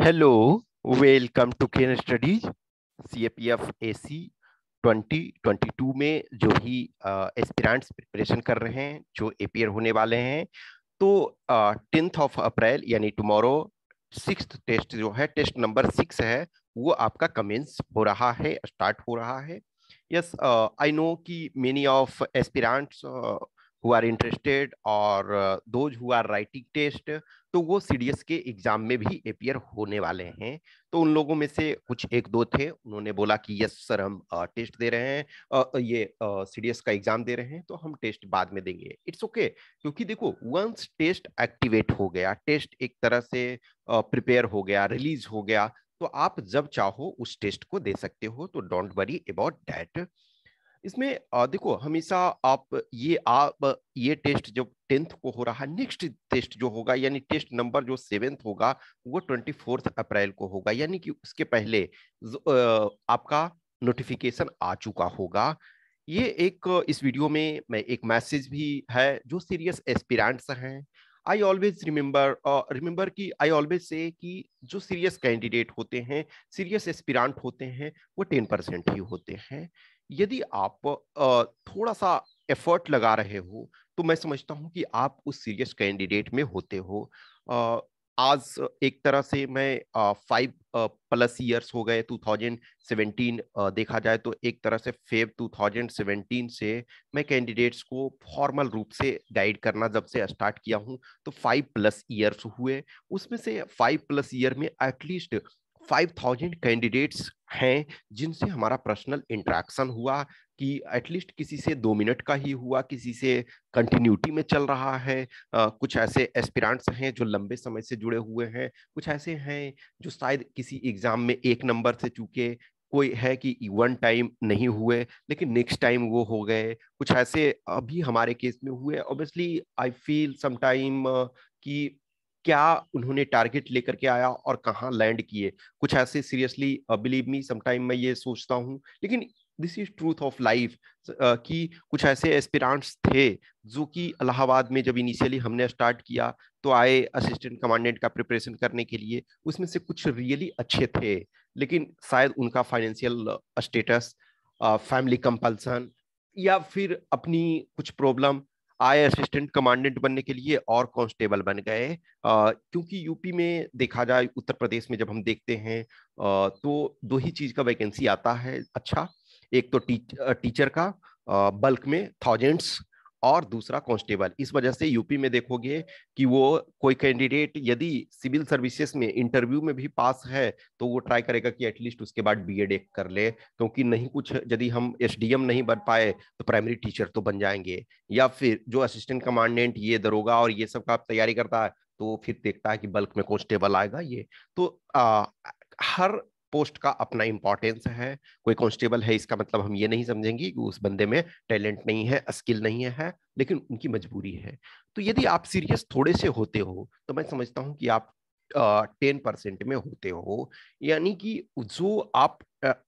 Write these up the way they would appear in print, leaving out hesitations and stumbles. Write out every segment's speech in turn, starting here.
Hello, welcome to Ken studies. CAPF AC 2022 में जो भी एस्पिरेंट्स प्रिपरेशन कर रहे हैं, जो एपियर होने वाले हैं, तो 10 अप्रैल यानी टुमारो सिक्स्थ टेस्ट जो है, टेस्ट नंबर 6 है, वो आपका कमेंस हो रहा है, स्टार्ट हो रहा है। यस, आई नो कि many of aspirants who are interested और those who are writing test, तो वो सीडीएस के एग्जाम में भी अपियर होने वाले हैं। तो उन लोगों में से कुछ एक दो थे, उन्होंने बोला कि यस सर, हम टेस्ट दे रहे हैं, ये सीडीएस का एग्जाम दे रहे हैं, तो हम टेस्ट बाद में देंगे। इट्स ओके, क्योंकि देखो, वंस टेस्ट एक्टिवेट हो गया, टेस्ट एक तरह से प्रिपेयर हो गया, रिलीज हो गया, तो आप जब चाहो उस टेस्ट को दे सकते हो। तो डोंट वरी अबाउट दैट। इसमें देखो, हमेशा आप ये टेस्ट जब 10th को हो रहा है, नेक्स्ट टेस्ट जो होगा यानी टेस्ट नंबर जो 7th होगा, वो 24 अप्रैल को होगा, यानी कि उसके पहले आपका नोटिफिकेशन आ चुका होगा। ये एक इस वीडियो में मैं एक मैसेज भी है जो सीरियस एस्पिरेंट्स हैं। आई ऑलवेज रिमेंबर कि आई ऑलवेज से कि जो सीरियस कैंडिडेट होते हैं, सीरियस एस्पिरेंट होते हैं, वो 10% ही होते हैं। यदि आप थोड़ा सा एफर्ट लगा रहे हो, तो मैं समझता हूं कि आप उस सीरियस कैंडिडेट में होते हो। अ, आज एक तरह से मैं 5+ ईयर्स हो गए, 2017 देखा जाए तो एक तरह से फेब 2017 से मैं कैंडिडेट्स को फॉर्मल रूप से गाइड करना जब से स्टार्ट किया हूं, तो 5+ ईयर्स हुए। उसमें से 5+ ईयर में एटलीस्ट 5000 कैंडिडेट्स हैं जिनसे हमारा पर्सनल इंटरेक्शन हुआ, कि एटलीस्ट किसी से 2 मिनट का ही हुआ, किसी से कंटिन्यूटी में चल रहा है। कुछ ऐसे एस्पिरेंट्स हैं जो लंबे समय से जुड़े हुए हैं, कुछ ऐसे हैं जो शायद किसी एग्जाम में 1 नंबर से चूके, कोई है कि 1 टाइम नहीं हुए लेकिन नेक्स्ट टाइम वो हो गए, कुछ ऐसे अभी हमारे केस में हुए। ऑब्वियसली आई फील समटाइम कि क्या उन्होंने टारगेट लेकर के आया और कहाँ लैंड किए, कुछ ऐसे सीरियसली बिलीव मी समटाइम मैं ये सोचता हूँ। लेकिन this is truth of life कि कुछ ऐसे एस्पिरेंट्स थे जो कि इलाहाबाद में जब इनिशियली हमने स्टार्ट किया, तो आए असिस्टेंट कमांडेंट का प्रिपरेशन करने के लिए। उसमें से कुछ रियली अच्छे थे, लेकिन शायद उनका फाइनेंशियल स्टेटस, फैमिली कंपल्सन, या फिर अपनी कुछ प्रॉब्लम, आए असिस्टेंट कमांडेंट बनने के लिए और कांस्टेबल बन गए। क्योंकि यूपी में देखा जाए, उत्तर प्रदेश में जब हम देखते हैं, तो दो ही चीज का वैकेंसी आता है। अच्छा, एक तो टीचर का बल्क में थाउजेंड्स, और दूसरा कांस्टेबल। इस वजह से यूपी में देखोगे कि वो कोई कैंडिडेट यदि सिविल सर्विसेज में इंटरव्यू में भी पास है, तो वो ट्राई करेगा कि एटलीस्ट उसके बाद बीएड एक कर ले, क्योंकि नहीं कुछ यदि हम एसडीएम नहीं बन पाए तो प्राइमरी टीचर तो बन जाएंगे। या फिर जो असिस्टेंट कमांडेंट, ये दरोगा और ये सब का तैयारी करता है, तो फिर देखता है कि बल्क में कांस्टेबल आएगा ये। तो हर पोस्ट का अपना इंपॉर्टेंस है। कोई कांस्टेबल है, इसका मतलब हम ये नहीं समझेंगे कि उस बंदे में टैलेंट नहीं है, स्किल नहीं है, लेकिन उनकी मजबूरी है। तो यदि आप सीरियस थोड़े से होते हो, तो मैं समझता हूं कि आप 10% में होते हो, यानी कि जो आप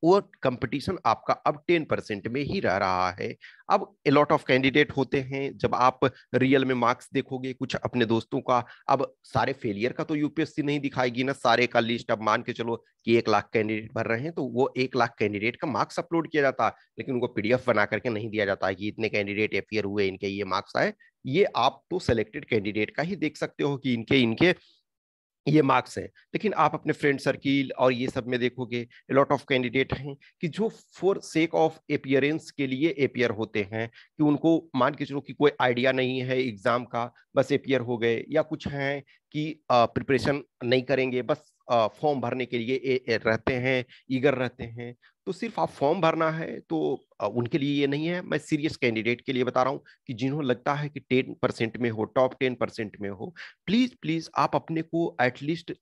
वो कंपटीशन आपका अब 10% में ही रह रहा है। अब ए लॉट ऑफ कैंडिडेट होते हैं, जब आप रियल में मार्क्स देखोगे कुछ अपने दोस्तों का, अब सारे फेलियर का तो यूपीएससी नहीं दिखाएगी ना, सारे का लिस्ट। अब मान के चलो कि 1 लाख कैंडिडेट भर रहे हैं, तो वो 1 लाख कैंडिडेट का मार्क्स अपलोड किया जाता है, लेकिन उनको पीडीएफ बना करके नहीं दिया जाता है कि इतने कैंडिडेट अपियर हुए, इनके ये मार्क्स आए। ये आप तो सेलेक्टेड कैंडिडेट का ही देख सकते हो कि इनके इनके ये मार्क्स हैं। लेकिन आप अपने फ्रेंड सर्किल और ये सब में देखोगे, लॉट ऑफ कैंडिडेट हैं कि जो फॉर सेक ऑफ अपियरेंस के लिए अपियर होते हैं, कि उनको मान के चलो कि कोई आइडिया नहीं है एग्जाम का, बस अपियर हो गए। या कुछ हैं कि प्रिपरेशन नहीं करेंगे, बस फॉर्म भरने के लिए रहते हैं, ईगर रहते हैं। तो सिर्फ आप फॉर्म भरना है, तो उनके लिए ये नहीं है। मैं सीरियस कैंडिडेट के लिए बता रहा हूँ कि जिन्होंने लगता है कि 10% में हो, टॉप 10% में हो, प्लीज प्लीज आप अपने को एटलीस्ट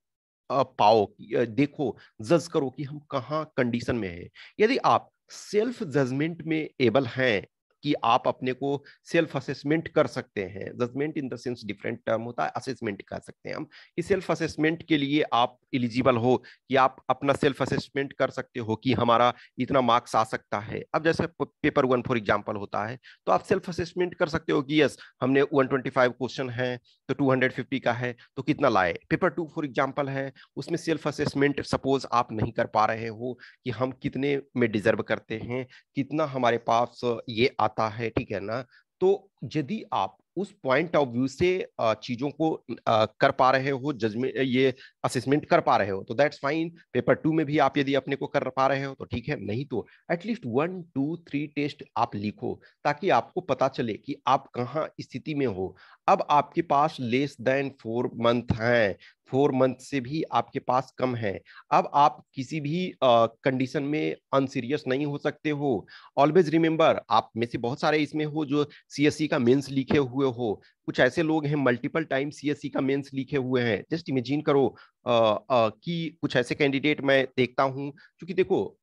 पाओ, देखो, जज करो कि हम कहाँ कंडीशन में है। यदि आप सेल्फ जजमेंट में एबल हैं, कि आप अपने को सेल्फ असेसमेंट कर सकते हैं। Judgement in the sense different term होता है, असेसमेंट कर सकते हैं हम कि सेल्फ असेसमेंट के लिए आप एलिजिबल हो, कि आप अपना सेल्फ असेसमेंट कर सकते हो कि हमारा इतना मार्क्स आ सकता है। अब जैसे पेपर 1 फॉर एग्जांपल होता है, तो आप सेल्फ असेसमेंट कर सकते हो कि यस हमने 125 क्वेश्चन है तो 250 का है तो कितना लाए। पेपर 2 फॉर एग्जांपल है, उसमें सेल्फ असेसमेंट सपोज आप नहीं कर पा रहे हो कि हम कितने में डिजर्व करते हैं, कितना हमारे पास ये आता है, ठीक है ना। तो यदि आप उस पॉइंट ऑफ व्यू से चीजों को कर पा रहे हो, जजमेंट ये असेसमेंट कर पा रहे हो, तो दैट्स फाइन। पेपर 2 में भी आप यदि अपने को कर पा रहे हो तो ठीक है, नहीं तो एटलीस्ट 1 2 3 टेस्ट आप लिखो, ताकि आपको पता चले कि आप कहाँ स्थिति में हो। अब आपके पास लेस देन 4 मंथ हैं, 4 मंथ से भी आपके पास कम है। अब आप किसी भी कंडीशन में अनसीरियस नहीं हो सकते हो। ऑलवेज रिमेंबर, आप में से बहुत सारे इसमें हो जो सीएससी का मेंस लिखे हुए हो, कुछ ऐसे लोग हैं मल्टीपल टाइम सीएससी का मेंस लिखे हुए हैं। जस्ट इमेजिन करो कि कुछ ऐसे कैंडिडेट मैं देखता हूं, क्योंकि देखो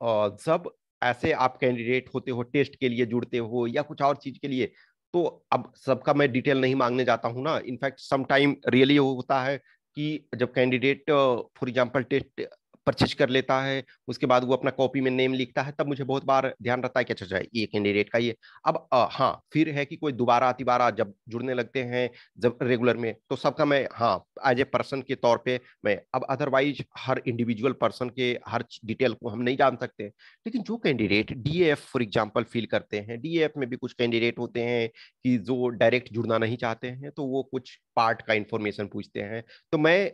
जब ऐसे आप कैंडिडेट होते हो, टेस्ट के लिए जुड़ते हो या कुछ और चीज के लिए, तो अब सबका मैं डिटेल नहीं मांगने जाता हूं ना। इनफैक्ट सम टाइम रियली होता है कि जब candidate for example test purchase कर लेता है, उसके बाद वो अपना कॉपी में नेम लिखता है, तब मुझे बहुत बार ध्यान रहता है कि अच्छा ये कैंडिडेट का ये। अब हाँ, फिर है कि कोई दोबारा तिबारा जब जुड़ने लगते हैं जब रेगुलर में, तो सबका मैं हाँ एज ए पर्सन के तौर पे मैं, अब अदरवाइज हर इंडिविजुअल पर्सन के हर डिटेल को हम नहीं जान सकते। लेकिन जो कैंडिडेट डीएएफ फॉर एग्जांपल फिल करते हैं, डीएएफ में भी कुछ कैंडिडेट होते हैं कि जो डायरेक्ट जुड़ना नहीं चाहते हैं, तो वो कुछ पार्ट का इंफॉर्मेशन पूछते हैं। तो मैं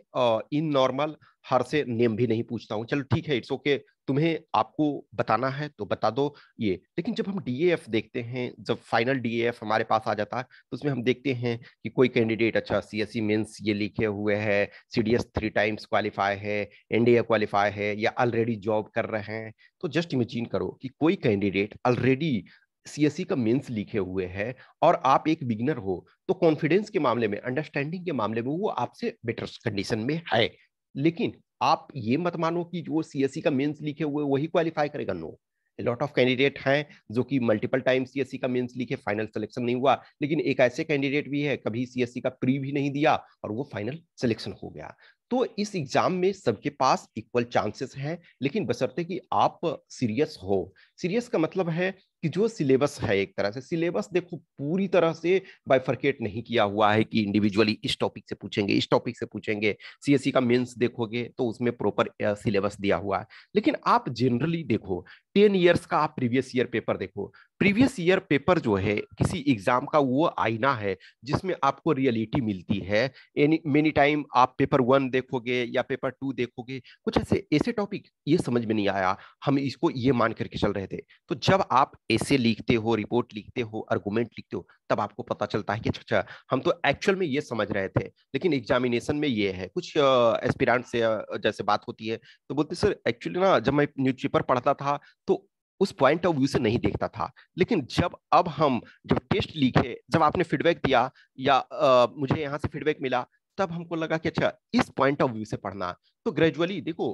इन नॉर्मल हर से नेम भी नहीं पूछता हूँ, चलो ठीक है, इट्स ओके, तुम्हें आपको बताना है तो बता दो ये। लेकिन जब हम डीएएफ देखते हैं, जब फाइनल डीएएफ हमारे पास आ जाता है, तो उसमें हम देखते हैं कि कोई कैंडिडेट अच्छा सीएससी मेंस ये लिखे हुए है, सीडीएस 3 टाइम्स क्वालिफाई है, एनडीए क्वालिफाई है, या ऑलरेडी जॉब कर रहे हैं। तो जस्ट इमेजिन करो कि कोई कैंडिडेट ऑलरेडी सीएससी का मेंस लिखे हुए है और आप एक बिगिनर हो, तो कॉन्फिडेंस के मामले में, अंडरस्टैंडिंग के मामले में वो आपसे बेटर कंडीशन में है। लेकिन आप ये मत मानो कि जो सीएससी का मेंस लिखे हुए वही क्वालिफाई करेगा, नो। लॉट ऑफ कैंडिडेट हैं जो कि मल्टीपल टाइम सीएससी का मेंस लिखे, फाइनल सिलेक्शन नहीं हुआ। लेकिन एक ऐसे कैंडिडेट भी है कभी सीएससी का प्री भी नहीं दिया और वो फाइनल सिलेक्शन हो गया। तो इस एग्जाम में सबके पास इक्वल चांसेस हैं, लेकिन बशर्ते कि आप सीरियस हो। सीरियस का मतलब है कि जो सिलेबस है, एक तरह से सिलेबस देखो पूरी तरह से बाइफरकेट नहीं किया हुआ है कि इंडिविजुअली इस टॉपिक से पूछेंगे, इस टॉपिक से पूछेंगे। सीएससी का मेंस देखोगे तो उसमें प्रॉपर सिलेबस दिया हुआ है। लेकिन आप जनरली देखो 10 ईयर्स का आप प्रीवियस ईयर पेपर देखो। प्रीवियस ईयर पेपर जो है किसी एग्जाम का वो आईना है जिसमें आपको रियलिटी मिलती है। एनी मेनी टाइम आप पेपर 1 देखोगे या पेपर 2 देखोगे, कुछ ऐसे ऐसे टॉपिक ये समझ में नहीं आया, हम इसको ये मान करके चल रहे थे। तो जब आप ऐसे लिखते हो, रिपोर्ट लिखते हो, आर्गुमेंट लिखते हो, तब आपको पता चलता है कि अच्छा हम तो एक्चुअल में ये समझ रहे थे, लेकिन एग्जामिनेशन में ये है। कुछ एस्पिरेंट से जैसे बात होती है तो बोलते सर एक्चुअली ना जब मैं न्यूज़पेपर पढ़ता था तो उस पॉइंट ऑफ व्यू से नहीं देखता था, लेकिन जब टेस्ट लिखे, जब आपने फीडबैक दिया या मुझे यहाँ से फीडबैक मिला, तब हमको लगा कि अच्छा इस पॉइंट ऑफ व्यू से पढ़ना। तो ग्रेजुअली देखो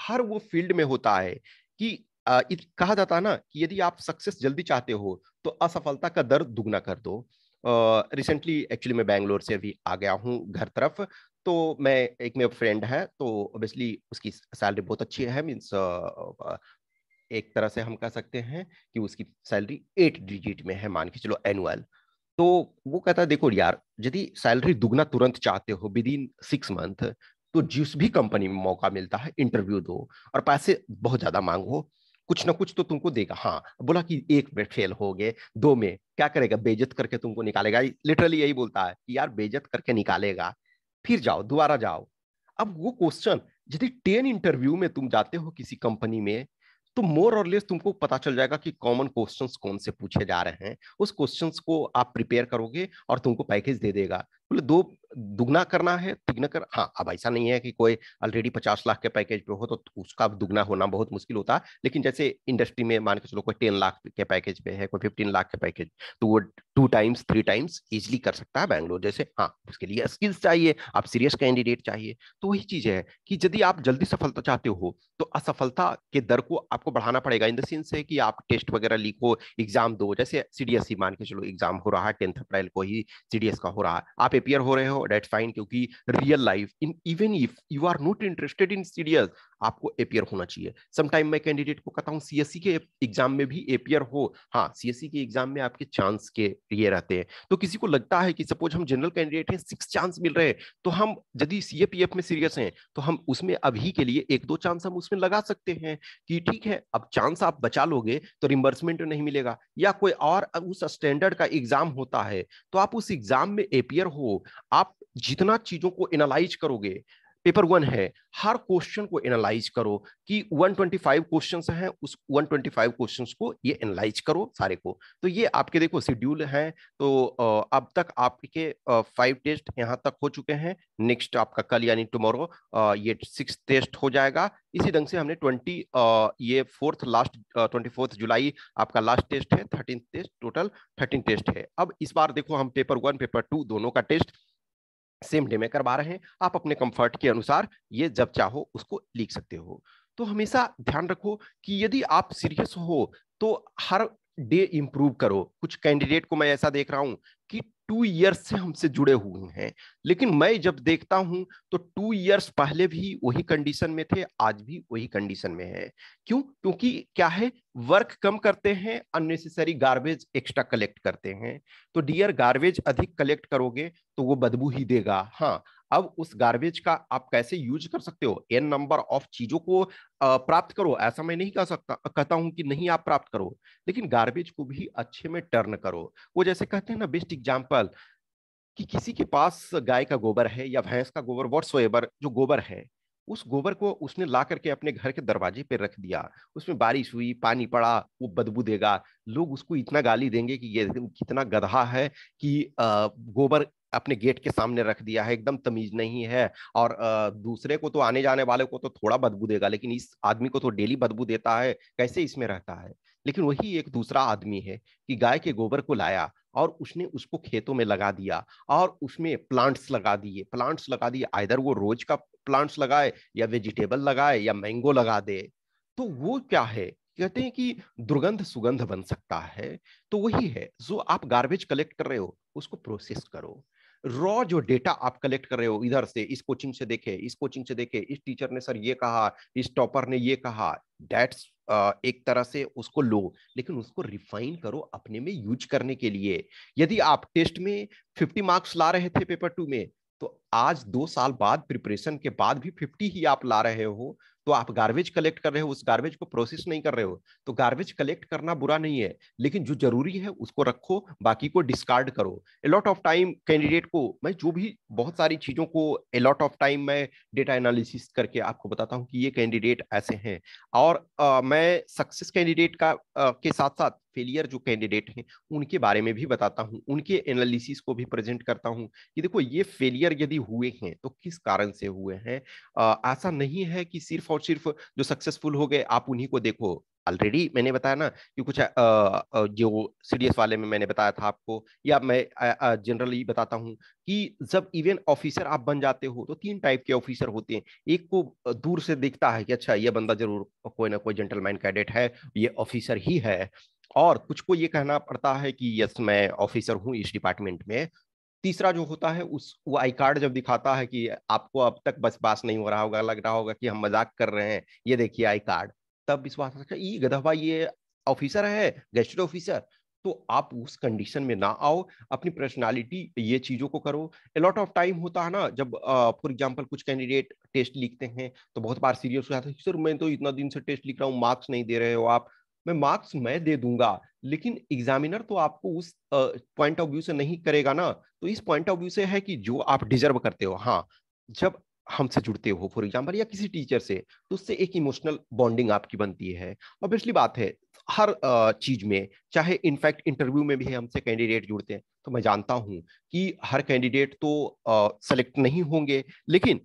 हर वो फील्ड में होता है कि कहा जाता है ना कि यदि आप सक्सेस जल्दी चाहते हो तो असफलता का दर दुगना कर दो। रिसेंटली एक्चुअली मैं बैंगलोर से अभी आ गया हूँ घर तरफ। तो मैं, एक मेरा फ्रेंड है, तो ऑब्वियसली उसकी सैलरी बहुत अच्छी है, मीन्स एक तरह से हम कह सकते हैं कि उसकी सैलरी 8 डिजिट में है, मान के चलो एनुअल। तो वो कहता है देखो यार, यदि सैलरी दुगना तुरंत चाहते हो विद इन 6 मंथ, तो जिस भी कंपनी में मौका मिलता है इंटरव्यू दो और पैसे बहुत ज्यादा मांगो, कुछ ना कुछ तो तुमको देगा। हाँ, बोला कि 1 में फेल हो गए, 2 में क्या करेगा, बेइज्जत करके तुमको निकालेगा, लिटरली यही बोलता है कि यार बेइज्जत करके निकालेगा, फिर जाओ दोबारा जाओ। अब वो क्वेश्चन, यदि 10 इंटरव्यू में तुम जाते हो किसी कंपनी में, तो मोर और लेस तुमको पता चल जाएगा कि कॉमन क्वेश्चंस कौन से पूछे जा रहे हैं। उस क्वेश्चंस को आप प्रिपेयर करोगे और तुमको पैकेज दे देगा। बोले दो दुगना करना है, तिगना कर, हाँ अब ऐसा नहीं है कि कोई ऑलरेडी 50 लाख के पैकेज पे हो तो उसका दुगना होना बहुत मुश्किल होता है, लेकिन जैसे इंडस्ट्री में मान के चलो कोई 10 लाख के पैकेज पे है, कोई 15 लाख के पैकेज, तो वो 2 टाइम्स 3 टाइम्स इजिली कर सकता है बैंगलोर जैसे। हाँ उसके लिए स्किल्स चाहिए, आप सीरियस कैंडिडेट चाहिए। तो वही चीज है कि यदि आप जल्दी सफलता चाहते हो तो असफलता के दर को आपको बढ़ाना पड़ेगा, इन द सेंस है कि आप टेस्ट वगैरह लिखो, एग्जाम दो। जैसे सीडीएसई मान के चलो एग्जाम हो रहा है 10 अप्रैल को ही सीडीएस का हो रहा है, आप अपियर हो रहे हो, डेट्स फाइन, क्योंकि real life in even if you are not interested in CDS आपको एपियर होना चाहिए। समटाइम मैं कैंडिडेट को कहता हूँ सीएससी के एग्जाम में भी एपियर हो। हाँ सीएससी के एग्जाम में आपके चांस के ये रहते हैं, तो किसी को लगता है कि सपोज हम जनरल कैंडिडेट हैं 6 चांस मिल रहे हैं, तो हम यदि सीएपीएफ में सीरियस हैं तो हम उसमें अभी के लिए 1-2 चांस हम उसमें लगा सकते हैं कि ठीक है अब चांस आप बचा लोगे तो रिम्बर्समेंट नहीं मिलेगा, या कोई और उस स्टैंडर्ड का एग्जाम होता है तो आप उस एग्जाम में एपियर हो, आप जितना चीजों को एनालाइज करोगे, पेपर 1 है, हर क्वेश्चन को एनालाइज करो कि 125 क्वेश्चंस हैं, उस 125 क्वेश्चंस को ये एनालाइज करो सारे को। तो ये आपके देखो शेड्यूल है। तो अब तक आपके 5 टेस्ट यहाँ तक हो चुके हैं, नेक्स्ट आपका कल यानी टुमारो ये 6 टेस्ट हो जाएगा। इसी ढंग से हमने 24 जुलाई आपका लास्ट टेस्ट है, 13 टेस्ट, टोटल 13 टेस्ट है। अब इस बार देखो हम पेपर 1 पेपर 2 दोनों का टेस्ट सेम डे में करवा रहे हैं, आप अपने कंफर्ट के अनुसार ये जब चाहो उसको लिख सकते हो। तो हमेशा ध्यान रखो कि यदि आप सीरियस हो तो हर डे इंप्रूव करो। कुछ कैंडिडेट को मैं ऐसा देख रहा हूं कि 2 इयर्स से हमसे जुड़े हुए हैं, लेकिन मैं जब देखता हूं तो 2 इयर्स पहले भी वही कंडीशन में थे, आज भी वही कंडीशन में है। क्यों? क्योंकि क्या है, वर्क कम करते हैं, अननेसेसरी गार्बेज एक्स्ट्रा कलेक्ट करते हैं। तो डियर गार्बेज अधिक कलेक्ट करोगे तो वो बदबू ही देगा। हाँ अब उस गार्बेज का आप कैसे यूज कर सकते हो, एन नंबर ऑफ चीजों को प्राप्त करो, ऐसा मैं नहीं कहता हूं कि नहीं आप प्राप्त करो, लेकिन गार्बेज को भी अच्छे में टर्न करो। वो जैसे कहते हैं ना, बेस्ट एग्जांपल कि किसी के पास गाय का गोबर है या भैंस का गोबर, व्हाटसोएवर जो गोबर है, उस गोबर को उसने ला करके अपने घर के दरवाजे पे रख दिया, उसमें बारिश हुई, पानी पड़ा, वो बदबू देगा। लोग उसको इतना गाली देंगे कि ये कितना गधा है कि गोबर अपने गेट के सामने रख दिया है, एकदम तमीज नहीं है। और दूसरे को तो, आने जाने वाले को तो थोड़ा बदबू देगा, लेकिन इस आदमी को तो डेली बदबू देता है, कैसे इसमें रहता है। लेकिन वही एक दूसरा आदमी है कि गाय के गोबर को लाया और उसने उसको खेतों में लगा दिया और उसमें प्लांट्स लगा दिए, आइदर वो रोज का प्लांट्स लगाए या वेजिटेबल लगाए या मैंगो लगा दे। तो वो क्या है, कहते हैं कि दुर्गंध सुगंध बन सकता है। तो वही है, जो आप गार्बेज कलेक्ट कर रहे हो उसको प्रोसेस करो। रॉ जो डेटा आप कलेक्ट कर रहे हो, इधर से इस कोचिंग से देखे, इस कोचिंग से देखे, इस टीचर ने सर ये कहा, इस टॉपर ने ये कहा, दैट्स एक तरह से उसको लो, लेकिन उसको रिफाइन करो अपने में यूज करने के लिए। यदि आप टेस्ट में 50 मार्क्स ला रहे थे पेपर 2 में, तो आज 2 साल बाद प्रिपरेशन के बाद भी 50 ही आप ला रहे हो, तो आप गार्बेज कलेक्ट कर रहे हो, उस गार्बेज को प्रोसेस नहीं कर रहे हो। तो गार्बेज कलेक्ट करना बुरा नहीं है, लेकिन जो जरूरी है उसको रखो, बाकी को डिस्कार्ड करो। अलॉट ऑफ टाइम कैंडिडेट को मैं जो भी बहुत सारी चीजों को अलॉट ऑफ टाइम मैं डेटा एनालिसिस करके आपको बताता हूँ कि ये कैंडिडेट ऐसे हैं। और मैं सक्सेस कैंडिडेट का के साथ साथ फेलियर जो कैंडिडेट हैं उनके बारे में भी बताता हूँ, उनके एनालिसिस को भी प्रेजेंट करता हूँ कि देखो ये फेलियर यदि हुए हैं तो किस कारण से हुए हैं। ऐसा नहीं है कि सिर्फ और सिर्फ जो सक्सेसफुल हो गए आप उन्हीं को देखो। ऑलरेडी मैंने बताया ना कि कुछ जो सीडीएस वाले में मैंने बताया था आपको, या मैं जनरली बताता हूँ कि जब इवन ऑफिसर आप बन जाते हो तो 3 टाइप के ऑफिसर होते हैं। एक को दूर से दिखता है कि अच्छा ये बंदा जरूर कोई ना कोई जेंटलमैन कैडेट है, ये ऑफिसर ही है। और कुछ को ये कहना पड़ता है कि यस मैं ऑफिसर हूँ इस डिपार्टमेंट में। तीसरा जो होता है उस वो आई कार्ड जब दिखाता है कि आपको अब तक बस पास नहीं हो रहा होगा, लग रहा होगा कि हम मजाक कर रहे हैं, ये देखिए आई कार्ड, तब विश्वास अच्छा ये गधा भाई ये ऑफिसर है, गेस्टेड ऑफिसर। तो आप उस कंडीशन में ना आओ, अपनी पर्सनालिटी ये चीजों को करो। अलॉट ऑफ टाइम होता है ना, जब फॉर एग्जांपल कुछ कैंडिडेट टेस्ट लिखते हैं तो बहुत बार सीरियस हो जाता है, सर मैं तो इतना दिन से टेस्ट लिख रहा हूँ, मार्क्स नहीं दे रहे हो आप। मैं मार्क्स मैं दे दूंगा, लेकिन एग्जामिनर तो आपको उस पॉइंट ऑफ व्यू से नहीं करेगा ना। तो इस पॉइंट ऑफ व्यू से है कि जो आप डिजर्व करते हो। हाँ जब हमसे जुड़ते हो फॉर एग्जाम्पल या किसी टीचर से, तो उससे एक इमोशनल बॉन्डिंग आपकी बनती है। ऑब्वियसली बात है, हर चीज में, चाहे इनफैक्ट इंटरव्यू में भी हमसे कैंडिडेट जुड़ते हैं, तो मैं जानता हूं कि हर कैंडिडेट तो सेलेक्ट नहीं होंगे, लेकिन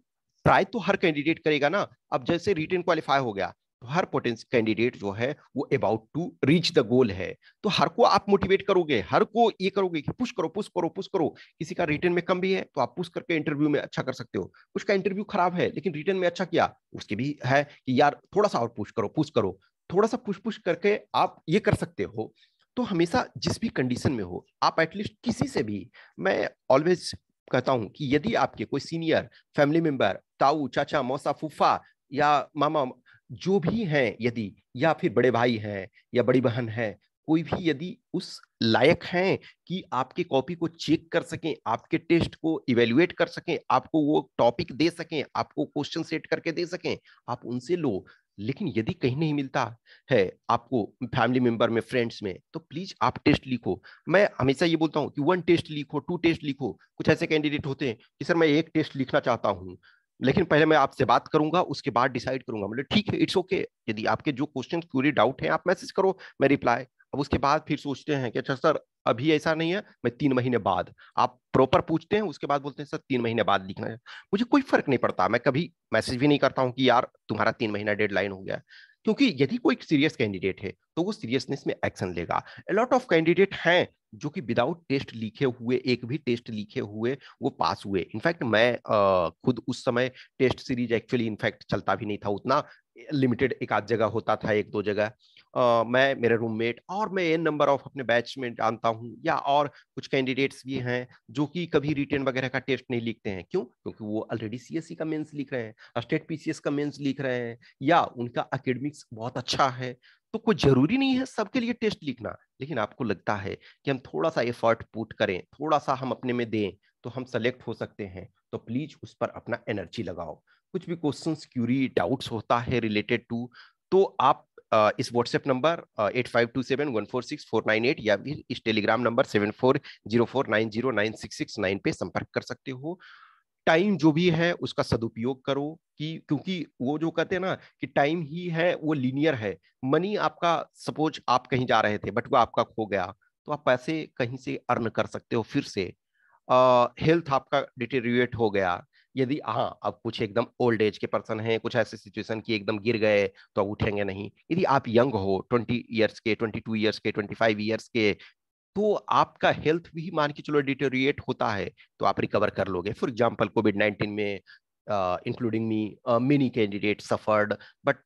ट्राई तो हर कैंडिडेट करेगा ना। अब जैसे रिटन क्वालिफाई हो गया, तो हर पोटेंशियल कैंडिडेट जो है वो about to reach the goal है, तो हर को आप मोटिवेट करोगे, हर को ये करोगे कि पुश करो पुश करो पुश करो। किसी का रिटन में कम भी है तो आप पुश करके इंटरव्यू में अच्छा कर सकते हो, कुछ का इंटरव्यू खराब है लेकिन रिटन में अच्छा किया, उसके भी है कि यार थोड़ा सा और पुश करो, थोड़ा सा पुश पुश करके आप ये कर सकते हो। तो हमेशा जिस भी कंडीशन में हो, आप एटलीस्ट किसी से भी, मैं ऑलवेज कहता हूं कि यदि आपके कोई सीनियर, फैमिली मेंबर, ताऊ चाचा मौसा फूफा या मामा जो भी हैं यदि, या फिर बड़े भाई हैं या बड़ी बहन है, कोई भी यदि उस लायक हैं कि आपके कॉपी को चेक कर सकें, आपके टेस्ट को इवेल्युएट कर सकें, आपको वो टॉपिक दे सकें, आपको क्वेश्चन सेट करके दे सकें, आप उनसे लो। लेकिन यदि कहीं नहीं मिलता है आपको, फैमिली मेंबर में, फ्रेंड्स में, तो प्लीज आप टेस्ट लिखो। मैं हमेशा ये बोलता हूँ कि 1 टेस्ट लिखो, 2 टेस्ट लिखो। कुछ ऐसे कैंडिडेट होते हैं कि सर मैं 1 टेस्ट लिखना चाहता हूँ, लेकिन पहले मैं आपसे बात करूंगा, उसके बाद डिसाइड करूंगा। मतलब ठीक है, इट्स ओके, यदि आपके जो क्वेश्चन क्यूरी डाउट है आप मैसेज करो, मैं रिप्लाई। अब उसके बाद फिर सोचते हैं कि अच्छा सर अभी ऐसा नहीं है, मैं 3 महीने बाद, आप प्रॉपर पूछते हैं उसके बाद बोलते हैं सर 3 महीने बाद लिखना है। मुझे कोई फर्क नहीं पड़ता, मैं कभी मैसेज भी नहीं करता हूँ कि यार तुम्हारा 3 महीना डेडलाइन हो गया, क्योंकि यदि कोई सीरियस कैंडिडेट है तो वो सीरियसनेस में एक्शन लेगा। लॉट ऑफ कैंडिडेट हैं जो कि विदाउट टेस्ट लिखे हुए, एक भी टेस्ट लिखे हुए वो पास हुए। इनफैक्ट मैं खुद उस समय टेस्ट सीरीज एक्चुअली इनफैक्ट चलता भी नहीं था उतना, लिमिटेड एक आध जगह होता था, एक दो जगह। मैं, मेरे रूममेट और मैं एन नंबर ऑफ अपने बैच में जानता हूँ, या और कुछ कैंडिडेट्स भी हैं जो कि कभी रिटेन वगैरह का टेस्ट नहीं लिखते हैं। क्यों? क्योंकि वो ऑलरेडी सीएससी का मेंस लिख रहे हैं, स्टेट पीसीएस का मेंस लिख रहे हैं, या उनका एकेडमिक्स बहुत अच्छा है। तो कोई जरूरी नहीं है सबके लिए टेस्ट लिखना, लेकिन आपको लगता है कि हम थोड़ा सा एफर्ट पुट करें, थोड़ा सा हम अपने में दें, तो हम सेलेक्ट हो सकते हैं, तो प्लीज उस पर अपना एनर्जी लगाओ। कुछ भी क्वेश्चंस, क्यूरी, डाउट्स होता है रिलेटेड टू, तो आप इस व्हाट्सएप नंबर 8527146498 या फिर इस टेलीग्राम नंबर 7404909669 पे संपर्क कर सकते हो। टाइम जो भी है उसका सदुपयोग करो, कि क्योंकि वो जो कहते हैं ना कि टाइम ही है वो लीनियर है। मनी आपका, सपोज आप कहीं जा रहे थे बट वो आपका खो गया, तो आप पैसे कहीं से अर्न कर सकते हो फिर से। हेल्थ आपका डिटेरियोरेट हो गया, यदि हाँ अब कुछ एकदम ओल्ड एज के पर्सन हैं, कुछ ऐसे सिचुएशन की एकदम गिर गए तो आप उठेंगे नहीं। यदि आप यंग हो, 20 ईयर्स के, 22 ईयर्स के, 25 ईयर्स के, तो आपका हेल्थ भी मान के चलो डिटेरियोरेट होता है, तो आप रिकवर कर लोगे। फॉर एग्जांपल कोविड-19 में, including me, many candidate suffered, but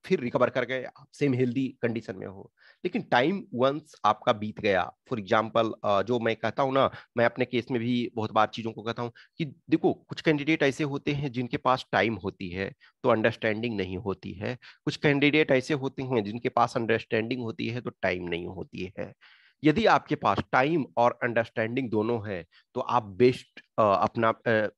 फिर रिकवर कर गए, आप सेम हेल्दी कंडीशन में हो। लेकिन टाइम वंस आपका बीत गया, फॉर एग्जांपल जो मैं कहता हूँ ना, मैं अपने केस में भी बहुत बार चीजों को कहता हूँ कि देखो कुछ कैंडिडेट ऐसे होते हैं जिनके पास टाइम होती है तो अंडरस्टैंडिंग नहीं होती है, कुछ कैंडिडेट ऐसे होते हैं जिनके पास अंडरस्टैंडिंग होती है तो टाइम नहीं होती है। यदि आपके पास टाइम और अंडरस्टैंडिंग दोनों है, तो आप बेस्ट अपना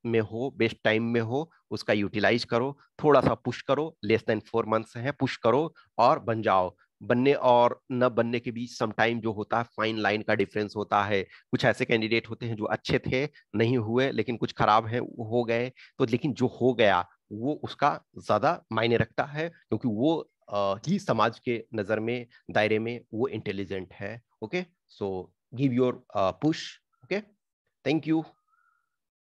में हो, बेस्ट टाइम में हो, उसका यूटिलाइज करो, थोड़ा सा पुश करो, लेस देन 4 मंथ्स है, पुश करो और बन जाओ। बनने और न बनने के बीच सम टाइम जो होता है, फाइन लाइन का डिफरेंस होता है। कुछ ऐसे कैंडिडेट होते हैं जो अच्छे थे, नहीं हुए, लेकिन कुछ खराब है वो हो गए, तो लेकिन जो हो गया वो उसका ज्यादा मायने रखता है, क्योंकि वो ही समाज के नजर में, दायरे में वो इंटेलिजेंट है। Okay, so give your push. Okay, thank you.